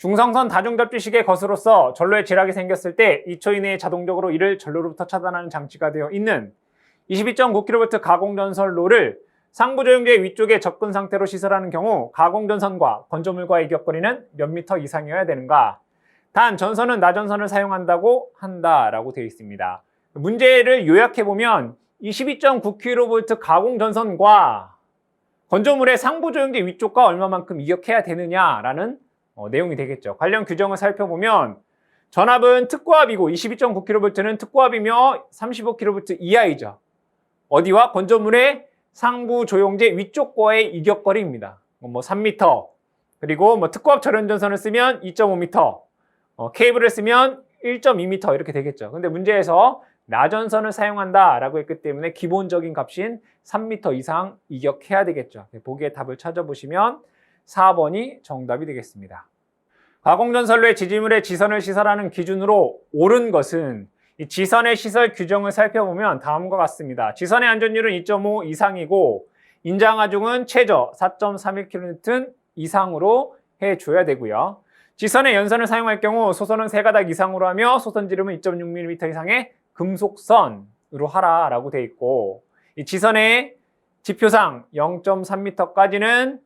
중성선 다중접지식의 것으로서 전로에 지락이 생겼을 때 2초 이내에 자동적으로 이를 전로로부터 차단하는 장치가 되어 있는 22.9kV 가공전선로를 상부조영제 위쪽에 접근 상태로 시설하는 경우 가공전선과 건조물과의 이격거리는 몇 미터 이상이어야 되는가? 단 전선은 나전선을 사용한다고 한다라고 되어 있습니다. 문제를 요약해보면 22.9kV 가공전선과 건조물의 상부조영제 위쪽과 얼마만큼 이격해야 되느냐라는 내용이 되겠죠. 관련 규정을 살펴보면 전압은 특고압이고 22.9kV는 특고압이며 35kV 이하이죠. 어디와? 건조물의 상부조영제 위쪽과의 이격거리입니다. 3m, 그리고 특고압 절연전선을 쓰면 2.5m, 케이블을 쓰면 1.2m 이렇게 되겠죠. 근데 문제에서 나전선을 사용한다라고 했기 때문에 기본적인 값인 3m 이상 이격해야 되겠죠. 보기의 답을 찾아보시면 4번이 정답이 되겠습니다. 가공전선로의 지지물의 지선을 시설하는 기준으로 옳은 것은 이 지선의 시설 규정을 살펴보면 다음과 같습니다. 지선의 안전율은 2.5 이상이고 인장하중은 최저 4.31kN 이상으로 해줘야 되고요. 지선의 연선을 사용할 경우 소선은 3가닥 이상으로 하며 소선지름은 2.6mm 이상의 금속선으로 하라라고 되어 있고, 이 지선의 지표상 0.3m까지는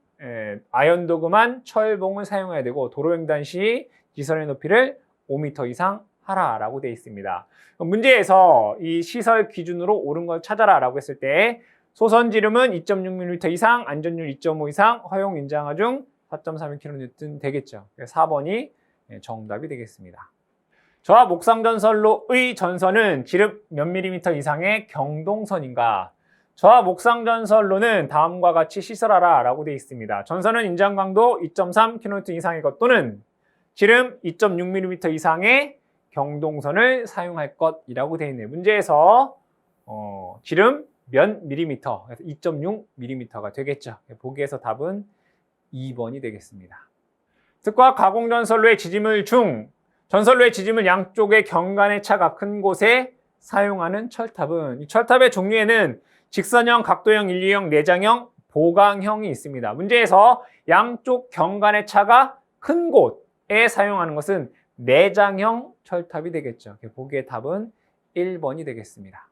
아연도금한 철봉을 사용해야 되고 도로횡단 시 지선의 높이를 5m 이상 하라라고 되어 있습니다. 문제에서 이 시설 기준으로 옳은 걸 찾아라라고 했을 때 소선지름은 2.6mm 이상, 안전율 2.5 이상, 허용 인장하중 4.31kN 되겠죠. 4번이 정답이 되겠습니다. 저압 옥상전선로의 전선은 지름 몇 밀리미터 이상의 경동선인가? 저압 옥상전선로는 다음과 같이 시설하라 라고 되어 있습니다. 전선은 인장강도 2.3kN 이상의 것 또는 지름 2.6mm 이상의 경동선을 사용할 것이라고 되어 있네요. 문제에서 지름 몇 밀리미터, 2.6mm가 되겠죠. 보기에서 답은 2번이 되겠습니다. 특과 가공전선로의 지지물 중 전선로의 지지물 양쪽의 경관의 차가 큰 곳에 사용하는 철탑은, 이 철탑의 종류에는 직선형, 각도형, 일리형, 내장형, 보강형이 있습니다. 문제에서 양쪽 경관의 차가 큰 곳에 사용하는 것은 내장형 철탑이 되겠죠. 보기의 답은 1번이 되겠습니다.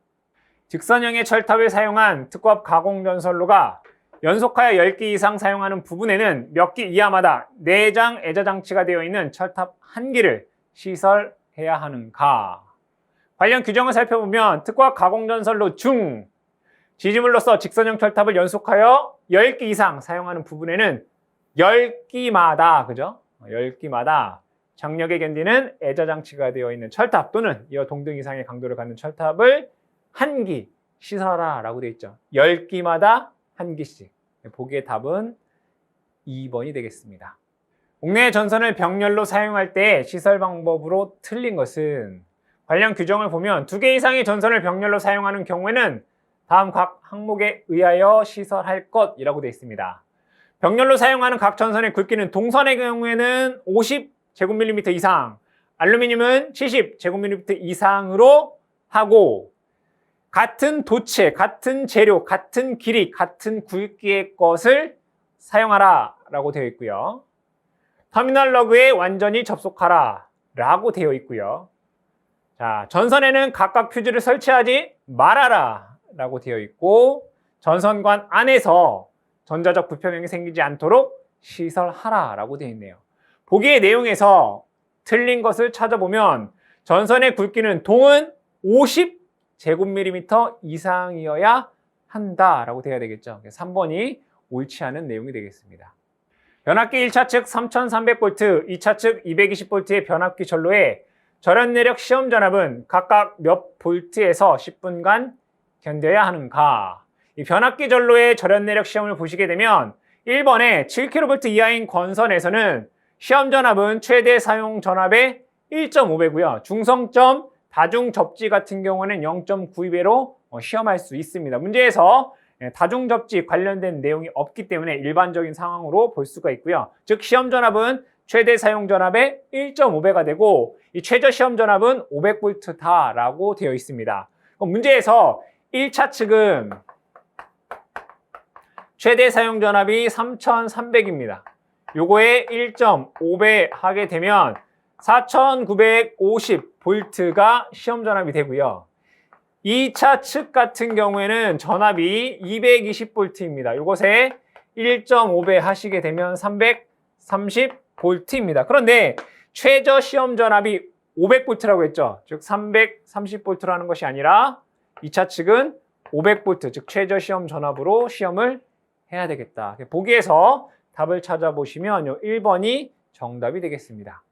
직선형의 철탑을 사용한 특고압 가공전선로가 연속하여 10기 이상 사용하는 부분에는 몇 기 이하마다 내장 애자장치가 되어 있는 철탑 1기를 시설해야 하는가? 관련 규정을 살펴보면 특고압 가공전선로 중 지지물로서 직선형 철탑을 연속하여 10기 이상 사용하는 부분에는 10기마다, 그죠? 10기마다 장력에 견디는 애자장치가 되어 있는 철탑 또는 이와 동등 이상의 강도를 갖는 철탑을 1기 시설하라 라고 되어 있죠. 10기마다 1기씩. 보기의 답은 2번이 되겠습니다. 옥내 전선을 병렬로 사용할 때 시설 방법으로 틀린 것은, 관련 규정을 보면 2개 이상의 전선을 병렬로 사용하는 경우에는 다음 각 항목에 의하여 시설할 것이라고 되어 있습니다. 병렬로 사용하는 각 전선의 굵기는 동선의 경우에는 50제곱밀리미터 이상, 알루미늄은 70제곱밀리미터 이상으로 하고, 같은 도체, 같은 재료, 같은 길이, 같은 굵기의 것을 사용하라 라고 되어 있고요. 터미널 러그에 완전히 접속하라 라고 되어 있고요. 자, 전선에는 각각 퓨즈를 설치하지 말아라 라고 되어 있고, 전선관 안에서 전자적 불편형이 생기지 않도록 시설하라 라고 되어 있네요. 보기의 내용에서 틀린 것을 찾아보면 전선의 굵기는 동은 50제곱밀리미터 이상이어야 한다라고 되어야 되겠죠. 3번이 옳지 않은 내용이 되겠습니다. 변압기 1차 측 3300V, 2차 측 220V의 변압기 전로에 절연 내력 시험 전압은 각각 몇 볼트에서 10분간 견뎌야 하는가? 이 변압기 전로의 절연 내력 시험을 보시게 되면 1번에 7kV 이하인 건선에서는 시험 전압은 최대 사용 전압의 1.5배고요. 중성점 다중 접지 같은 경우는 0.92배로 시험할 수 있습니다. 문제에서 다중 접지 관련된 내용이 없기 때문에 일반적인 상황으로 볼 수가 있고요. 즉 시험 전압은 최대 사용 전압의 1.5배가 되고 이 최저 시험 전압은 500V다라고 되어 있습니다. 그럼 문제에서 1차 측은 최대 사용 전압이 3300입니다. 요거에 1.5배 하게 되면 4950V가 시험 전압이 되고요. 2차 측 같은 경우에는 전압이 220V입니다. 요것에 1.5배 하시게 되면 330V입니다. 그런데 최저 시험 전압이 500V라고 했죠. 즉 330V라는 것이 아니라 2차 측은 500V, 즉 최저 시험 전압으로 시험을 해야 되겠다. 보기에서 답을 찾아보시면 요 1번이 정답이 되겠습니다.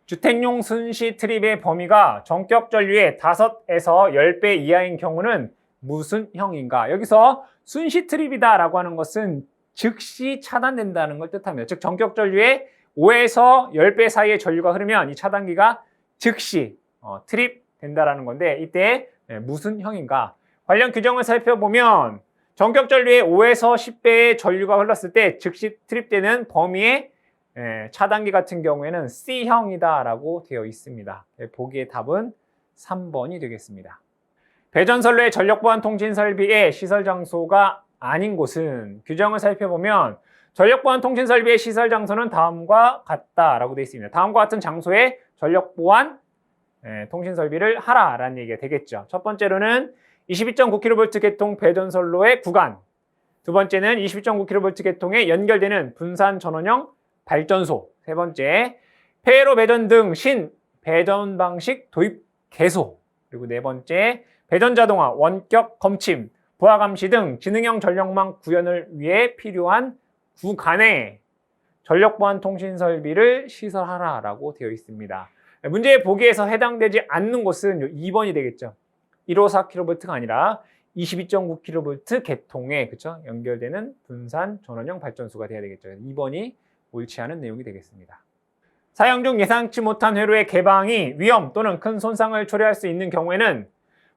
주택용 순시 트립의 범위가 전격 전류의 5에서 10배 이하인 경우는 무슨 형인가? 여기서 순시 트립이다 라고 하는 것은 즉시 차단된다는 걸 뜻합니다. 즉 전격 전류의 5에서 10배 사이의 전류가 흐르면 이 차단기가 즉시 트립 된다라는 건데, 이때 무슨 형인가? 관련 규정을 살펴보면 전격 전류의 5에서 10배의 전류가 흘렀을 때 즉시 트립되는 범위의 차단기 같은 경우에는 C형이다라고 되어 있습니다. 보기의 답은 3번이 되겠습니다. 배전선로의 전력보안 통신 설비의 시설 장소가 아닌 곳은, 규정을 살펴보면 전력보안 통신 설비의 시설 장소는 다음과 같다라고 되어 있습니다. 다음과 같은 장소에 전력보안 통신 설비를 하라라는 얘기가 되겠죠. 첫 번째로는 22.9kV 계통 배전선로의 구간, 두 번째는 22.9kV 계통에 연결되는 분산 전원형 발전소, 세 번째 폐로 배전 등 신 배전 방식 도입 개소, 그리고 네 번째 배전 자동화, 원격 검침, 부하 감시 등 지능형 전력망 구현을 위해 필요한 구간에 전력 보안 통신 설비를 시설하라라고 되어 있습니다. 문제의 보기에서 해당되지 않는 곳은 2번이 되겠죠. 154kV가 아니라 22.9kV 계통에 연결되는 분산 전원형 발전소가 돼야 되겠죠. 2번이 옳지 않은 내용이 되겠습니다. 사용 중 예상치 못한 회로의 개방이 위험 또는 큰 손상을 초래할 수 있는 경우에는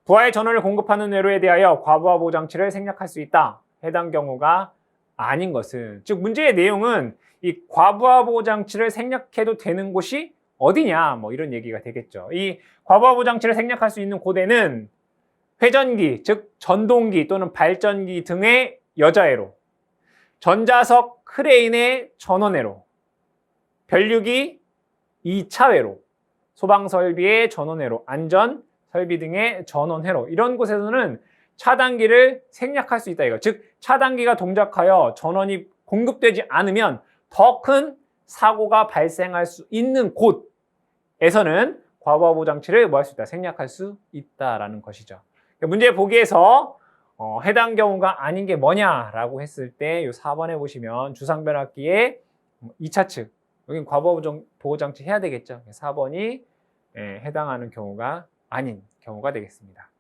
부하의 전원을 공급하는 회로에 대하여 과부하 보호 장치를 생략할 수 있다. 해당 경우가 아닌 것은, 즉 문제의 내용은 이 과부하 보호 장치를 생략해도 되는 곳이 어디냐, 뭐 이런 얘기가 되겠죠. 이 과부하 보호 장치를 생략할 수 있는 고대는 회전기, 즉 전동기 또는 발전기 등의 여자회로, 전자석 크레인의 전원회로, 변류기 2차 회로, 소방설비의 전원회로, 안전설비 등의 전원회로, 이런 곳에서는 차단기를 생략할 수 있다 이거. 즉 차단기가 동작하여 전원이 공급되지 않으면 더 큰 사고가 발생할 수 있는 곳에서는 과부하 보호 장치를 뭐 할 수 있다? 생략할 수 있다라는 것이죠. 문제 보기에서 해당 경우가 아닌 게 뭐냐라고 했을 때 이 4번에 보시면 주상변압기의 2차 측, 여긴 과부하 보호 장치 해야 되겠죠. 4번이 해당하는 경우가 아닌 경우가 되겠습니다.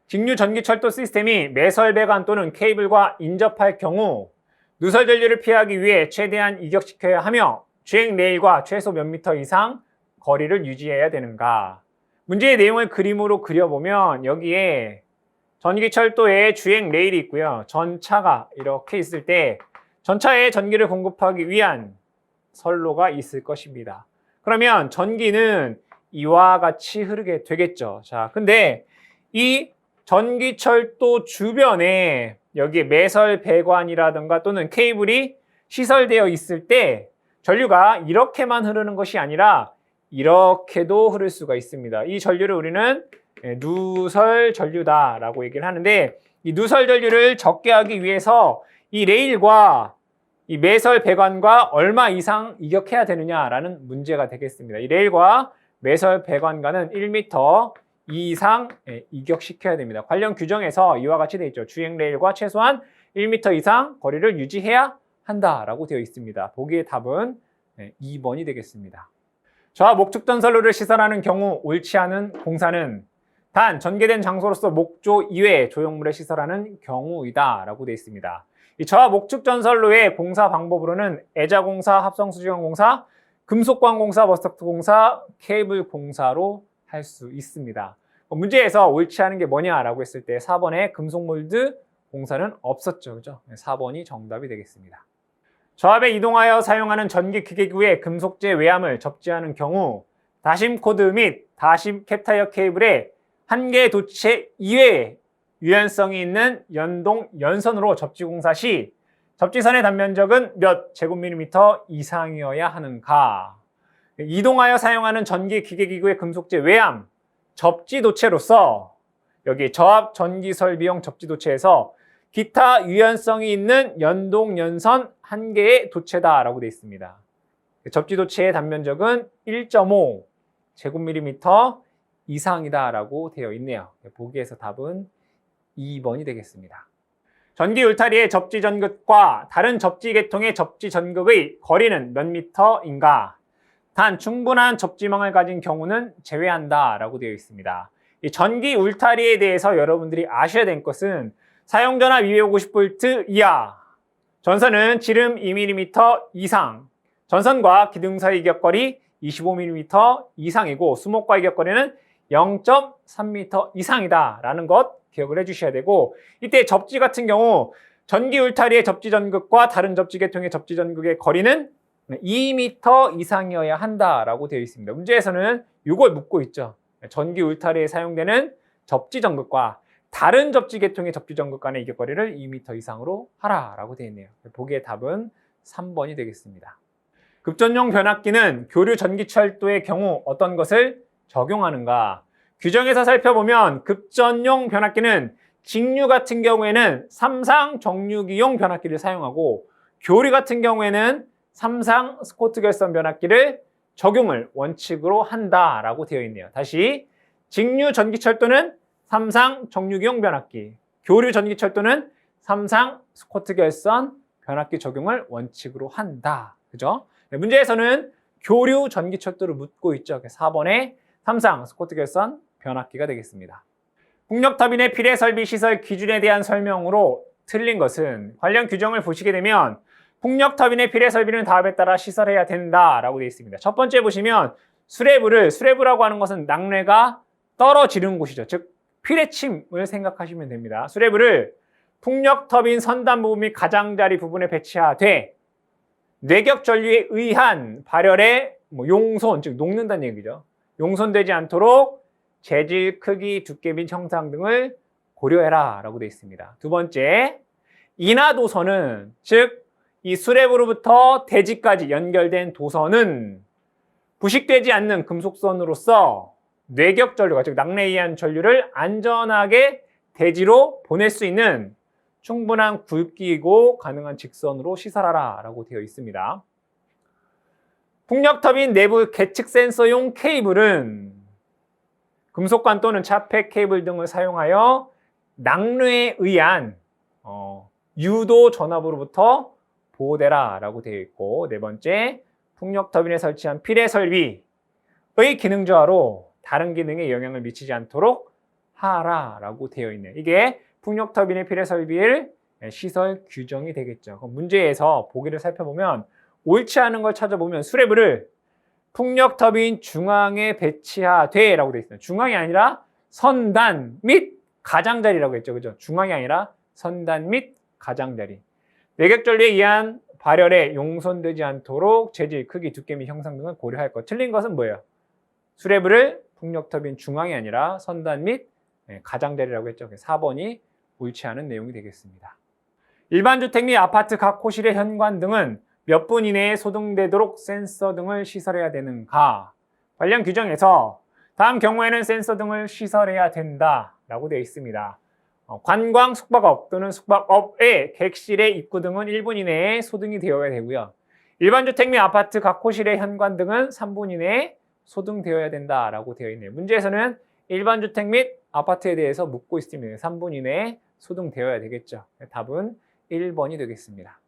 직류 전기철도 시스템이 매설 배관 또는 케이블과 인접할 경우 누설 전류를 피하기 위해 최대한 이격시켜야 하며 주행 레일과 최소 몇 미터 이상 거리를 유지해야 되는가? 문제의 내용을 그림으로 그려보면 여기에 전기철도에 주행 레일이 있고요. 전차가 이렇게 있을 때 전차에 전기를 공급하기 위한 선로가 있을 것입니다. 그러면 전기는 이와 같이 흐르게 되겠죠. 자, 근데 이 전기철도 주변에 여기에 매설 배관이라든가 또는 케이블이 시설되어 있을 때 전류가 이렇게만 흐르는 것이 아니라 이렇게도 흐를 수가 있습니다. 이 전류를 우리는 누설 전류다라고 얘기를 하는데, 이 누설 전류를 적게 하기 위해서 이 레일과 이 매설 배관과 얼마 이상 이격해야 되느냐라는 문제가 되겠습니다. 이 레일과 매설 배관과는 1m 이상 이격시켜야 됩니다. 관련 규정에서 이와 같이 되어 있죠. 주행 레일과 최소한 1m 이상 거리를 유지해야 한다라고 되어 있습니다. 보기의 답은 2번이 되겠습니다. 저하 목축전 선로를 시설하는 경우 옳지 않은 공사는 단 전개된 장소로서 목조 이외에 조형물에 시설하는 경우이다 라고 되어 있습니다. 이 저하 목축전 선로의 공사 방법으로는 애자공사, 합성수지관공사, 금속관공사, 버스터공사, 케이블 공사로 할 수 있습니다. 문제에서 옳지 않은 게 뭐냐라고 했을 때 4번에 금속몰드 공사는 없었죠. 그죠? 4번이 정답이 되겠습니다. 저압에 이동하여 사용하는 전기기계구에 금속재 외암을 접지하는 경우 다심 코드 및 다심 캡타이어 케이블에 한계 도체 이외에 유연성이 있는 연동 연선으로 접지 공사 시 접지선의 단면적은 몇 제곱밀리미터 이상이어야 하는가? 이동하여 사용하는 전기 기계기구의 금속재 외암 접지도체로서 여기 저압 전기설비용 접지도체에서 기타 유연성이 있는 연동연선 한 개의 도체다라고 되어 있습니다. 접지도체의 단면적은 1.5 제곱밀리미터 이상이다라고 되어 있네요. 보기에서 답은 2번이 되겠습니다. 전기 울타리의 접지 전극과 다른 접지 계통의 접지 전극의 거리는 몇 미터인가? 단 충분한 접지망을 가진 경우는 제외한다라고 되어 있습니다. 이 전기 울타리에 대해서 여러분들이 아셔야 될 것은 사용전압 250V 이하, 전선은 지름 2mm 이상, 전선과 기둥 사이 이격거리 25mm 이상이고 수목과 이격거리는 0.3m 이상이다라는 것 기억을 해주셔야 되고, 이때 접지 같은 경우 전기 울타리의 접지 전극과 다른 접지 계통의 접지 전극의 거리는 2m 이상이어야 한다라고 되어 있습니다. 문제에서는 이걸 묻고 있죠. 전기 울타리에 사용되는 접지 전극과 다른 접지 계통의 접지 전극 간의 이격거리를 2m 이상으로 하라라고 되어 있네요. 보기의 답은 3번이 되겠습니다. 급전용 변압기는 교류 전기철도의 경우 어떤 것을 적용하는가? 규정에서 살펴보면 급전용 변압기는 직류 같은 경우에는 삼상 정류기용 변압기를 사용하고, 교류 같은 경우에는 삼상 스코트 결선 변압기를 적용을 원칙으로 한다라고 되어 있네요. 다시, 직류 전기철도는 삼상 정류기용 변압기, 교류 전기철도는 삼상 스코트 결선 변압기 적용을 원칙으로 한다. 그죠? 네, 문제에서는 교류 전기철도를 묻고 있죠. 4번에 삼상 스코트 결선 변압기가 되겠습니다. 풍력터빈의 필해 설비 시설 기준에 대한 설명으로 틀린 것은, 관련 규정을 보시게 되면 풍력터빈의 필해 설비는 다음에 따라 시설해야 된다라고 되어 있습니다. 첫 번째 보시면 수레부라고 하는 것은 낙뢰가 떨어지는 곳이죠. 즉 필해침을 생각하시면 됩니다. 수레부를 풍력터빈 선단 부분 및 가장자리 부분에 배치하되 뇌격 전류에 의한 발열에 용손, 즉 녹는다는 얘기죠. 용손되지 않도록 재질, 크기, 두께 및 형상 등을 고려해라 라고 되어 있습니다. 두 번째, 인하도선은, 즉 이 수레부로부터 대지까지 연결된 도선은 부식되지 않는 금속선으로서 뇌격 전류가, 즉 낙뢰에 의한 전류를 안전하게 대지로 보낼 수 있는 충분한 굵기이고 가능한 직선으로 시설하라 라고 되어 있습니다. 풍력터빈 내부 계측 센서용 케이블은 금속관 또는 차폐 케이블 등을 사용하여 낙뢰에 의한 유도 전압으로부터 보호되라 라고 되어 있고, 네 번째, 풍력터빈에 설치한 필해 설비의 기능 저하로 다른 기능에 영향을 미치지 않도록 하라 라고 되어 있네요. 이게 풍력터빈의 필해 설비의 시설 규정이 되겠죠. 그럼 문제에서 보기를 살펴보면 옳지 않은 걸 찾아보면 수레부를 풍력터빈 중앙에 배치하되 라고 되어 있습니다. 중앙이 아니라 선단 및 가장자리라고 했죠. 그죠? 중앙이 아니라 선단 및 가장자리. 뇌격전류에 의한 발열에 용손되지 않도록 재질, 크기, 두께 및 형상 등을 고려할 것. 틀린 것은 뭐예요? 수레부를 풍력터빈 중앙이 아니라 선단 및 가장자리라고 했죠. 4번이 옳지 않은 내용이 되겠습니다. 일반 주택 및 아파트 각 호실의 현관 등은 몇 분 이내에 소등되도록 센서 등을 시설해야 되는가? 관련 규정에서 다음 경우에는 센서 등을 시설해야 된다라고 되어 있습니다. 관광 숙박업 또는 숙박업의 객실의 입구 등은 1분 이내에 소등이 되어야 되고요. 일반 주택 및 아파트 각 호실의 현관 등은 3분 이내에 소등되어야 된다라고 되어 있네요. 문제에서는 일반 주택 및 아파트에 대해서 묻고 있습니다. 3분 이내에 소등되어야 되겠죠. 답은 1번이 되겠습니다.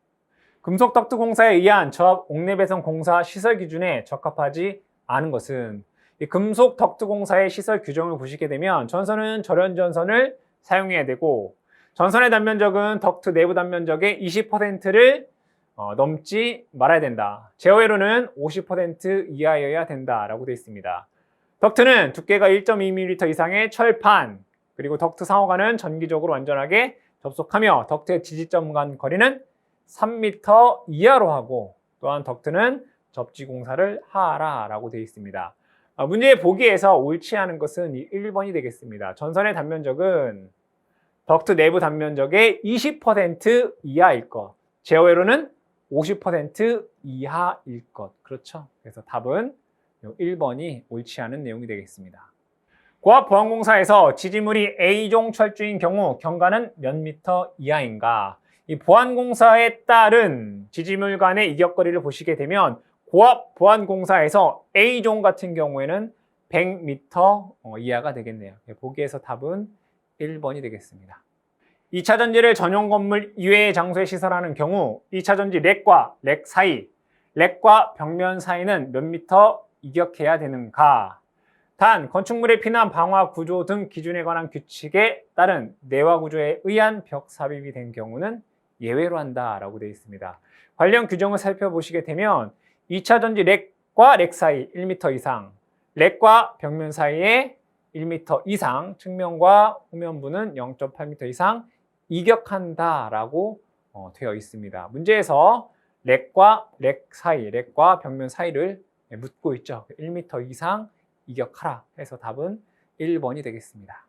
금속덕트공사에 의한 저압 옥내배선 공사 시설 기준에 적합하지 않은 것은, 이 금속덕트공사의 시설 규정을 보시게 되면 전선은 절연전선을 사용해야 되고, 전선의 단면적은 덕트 내부 단면적의 20%를 넘지 말아야 된다. 제어회로는 50% 이하여야 된다라고 되어 있습니다. 덕트는 두께가 1.2mm 이상의 철판, 그리고 덕트 상호간은 전기적으로 완전하게 접속하며 덕트의 지지점 간 거리는 3m 이하로 하고, 또한 덕트는 접지 공사를 하라라고 되어 있습니다. 문제의 보기에서 옳지 않은 것은 1번이 되겠습니다. 전선의 단면적은 덕트 내부 단면적의 20% 이하일 것, 제어회로는 50% 이하일 것. 그렇죠? 그래서 답은 1번이 옳지 않은 내용이 되겠습니다. 고압보안공사에서 지지물이 A종 철주인 경우 경과는 몇 미터 이하인가? 이 보안공사에 따른 지지물 간의 이격거리를 보시게 되면 고압보안공사에서 A종 같은 경우에는 100m 이하가 되겠네요. 보기에서 답은 1번이 되겠습니다. 2차 전지를 전용 건물 이외의 장소에 시설하는 경우 2차 전지 렉과 렉 사이, 렉과 벽면 사이는 몇 미터 이격해야 되는가? 단, 건축물의 피난 방화 구조 등 기준에 관한 규칙에 따른 내화 구조에 의한 벽 삽입이 된 경우는 예외로 한다라고 되어 있습니다. 관련 규정을 살펴보시게 되면 2차 전지 렉과 렉 사이 1m 이상, 렉과 벽면 사이에 1m 이상, 측면과 후면부는 0.8m 이상 이격한다라고 되어 있습니다. 문제에서 렉과 렉 사이, 렉과 벽면 사이를 묻고 있죠. 1m 이상 이격하라 해서 답은 1번이 되겠습니다.